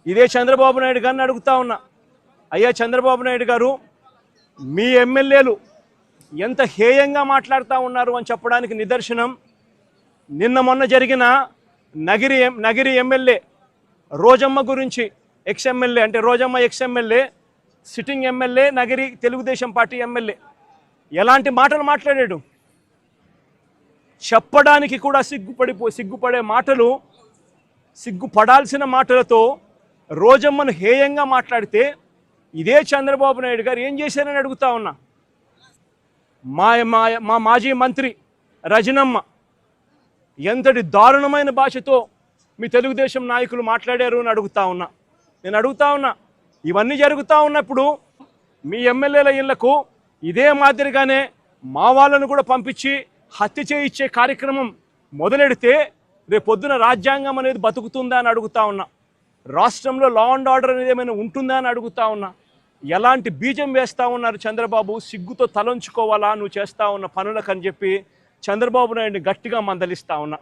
ఇదే చంద్రబాబు నాయుడు గారిని అడుగుతా ఉన్నా, అయ్యా చంద్రబాబు నాయుడు గారు, మీ ఎమ్మెల్యేలు ఎంత హేయంగా మాట్లాడుతూ ఉన్నారు అని చెప్పడానికి నిదర్శనం నిన్న మొన్న జరిగిన నగిరి ఎమ్మెల్యే రోజమ్మ గురించి, ఎక్స్ఎమ్మెల్యే అంటే Rojamma ex MLA, sitting MLA, Nagiri Telugu Desam party MLA ఎలాంటి మాటలు మాట్లాడాడు. చెప్పడానికి కూడా సిగ్గుపడే మాటలు, సిగ్గుపడాల్సిన మాటలతో రోజమ్మను హేయంగా మాట్లాడితే ఇదే చంద్రబాబు నాయుడు గారు ఏం చేశారని అడుగుతా ఉన్నా. మా మాజీ మంత్రి రజనమ్మ ఎంతటి దారుణమైన భాషతో మీ తెలుగుదేశం నాయకులు మాట్లాడారు అని అడుగుతా ఉన్నా. నేను అడుగుతా ఉన్నా, ఇవన్నీ జరుగుతూ ఉన్నప్పుడు మీ ఎమ్మెల్యేల ఇళ్లకు ఇదే మాదిరిగానే మా వాళ్ళను కూడా పంపించి హత్య చేయించే కార్యక్రమం మొదలెడితే రేపొద్దున రాజ్యాంగం అనేది బతుకుతుందా అని అడుగుతా ఉన్నా. రాష్ట్రంలో లా అండ్ ఆర్డర్ అనేది ఏమైనా ఉంటుందా అని అడుగుతా ఉన్నా. ఎలాంటి బీజం వేస్తూ ఉన్నారు చంద్రబాబు, సిగ్గుతో తలంచుకోవాలా నువ్వు చేస్తూ ఉన్న పనులకు అని చెప్పి చంద్రబాబు నాయుడిని గట్టిగా మందలిస్తా ఉన్నా.